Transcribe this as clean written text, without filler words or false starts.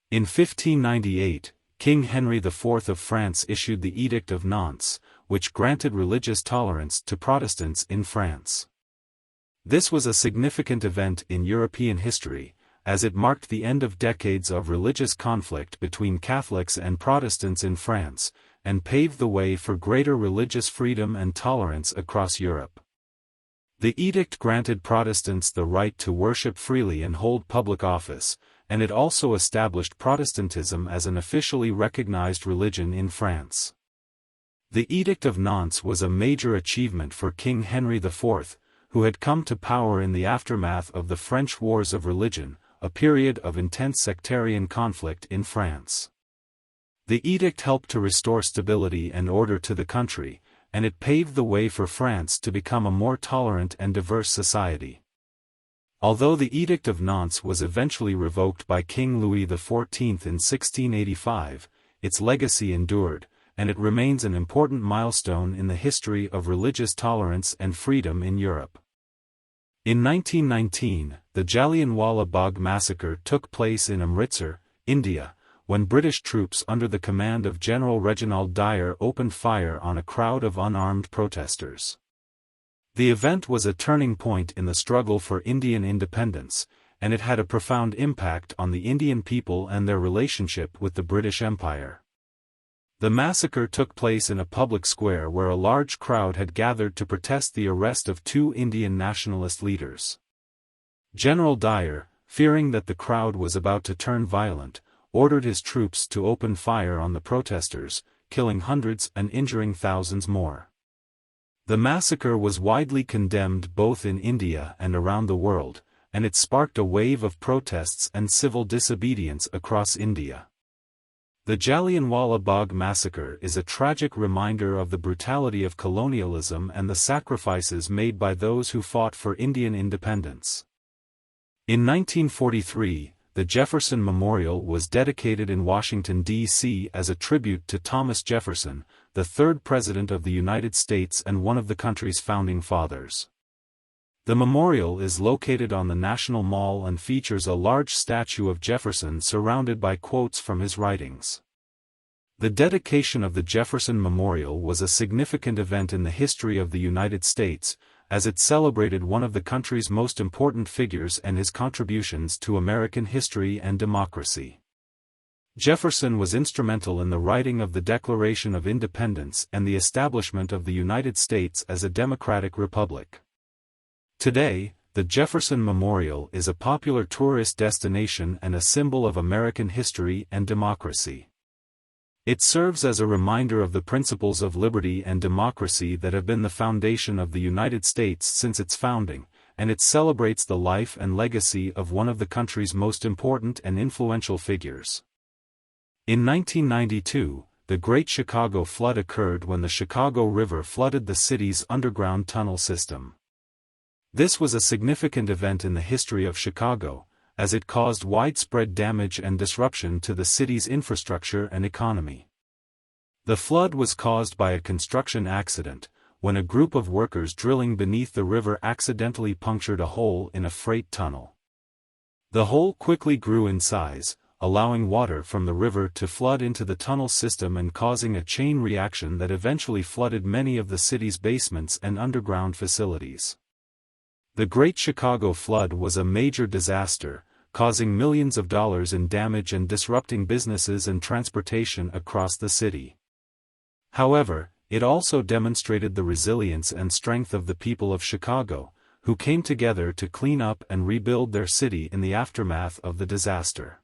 In 1598, King Henry IV of France issued the Edict of Nantes, which granted religious tolerance to Protestants in France. This was a significant event in European history, as it marked the end of decades of religious conflict between Catholics and Protestants in France, and paved the way for greater religious freedom and tolerance across Europe. The edict granted Protestants the right to worship freely and hold public office, and it also established Protestantism as an officially recognized religion in France. The Edict of Nantes was a major achievement for King Henry IV, who had come to power in the aftermath of the French Wars of Religion, a period of intense sectarian conflict in France. The edict helped to restore stability and order to the country, and it paved the way for France to become a more tolerant and diverse society. Although the Edict of Nantes was eventually revoked by King Louis XIV in 1685, its legacy endured, and it remains an important milestone in the history of religious tolerance and freedom in Europe. In 1919, the Jallianwala Bagh massacre took place in Amritsar, India, when British troops under the command of General Reginald Dyer opened fire on a crowd of unarmed protesters. The event was a turning point in the struggle for Indian independence, and it had a profound impact on the Indian people and their relationship with the British Empire. The massacre took place in a public square where a large crowd had gathered to protest the arrest of two Indian nationalist leaders. General Dyer, fearing that the crowd was about to turn violent, ordered his troops to open fire on the protesters, killing hundreds and injuring thousands more. The massacre was widely condemned both in India and around the world, and it sparked a wave of protests and civil disobedience across India. The Jallianwala Bagh massacre is a tragic reminder of the brutality of colonialism and the sacrifices made by those who fought for Indian independence. In 1943, the Jefferson Memorial was dedicated in Washington, D.C. as a tribute to Thomas Jefferson, the third President of the United States and one of the country's founding fathers. The memorial is located on the National Mall and features a large statue of Jefferson surrounded by quotes from his writings. The dedication of the Jefferson Memorial was a significant event in the history of the United States, as it celebrated one of the country's most important figures and his contributions to American history and democracy. Jefferson was instrumental in the writing of the Declaration of Independence and the establishment of the United States as a democratic republic. Today, the Jefferson Memorial is a popular tourist destination and a symbol of American history and democracy. It serves as a reminder of the principles of liberty and democracy that have been the foundation of the United States since its founding, and it celebrates the life and legacy of one of the country's most important and influential figures. In 1992, the Great Chicago Flood occurred when the Chicago River flooded the city's underground tunnel system. This was a significant event in the history of Chicago, as it caused widespread damage and disruption to the city's infrastructure and economy. The flood was caused by a construction accident, when a group of workers drilling beneath the river accidentally punctured a hole in a freight tunnel. The hole quickly grew in size, allowing water from the river to flood into the tunnel system and causing a chain reaction that eventually flooded many of the city's basements and underground facilities. The Great Chicago Flood was a major disaster, causing millions of dollars in damage and disrupting businesses and transportation across the city. However, it also demonstrated the resilience and strength of the people of Chicago, who came together to clean up and rebuild their city in the aftermath of the disaster.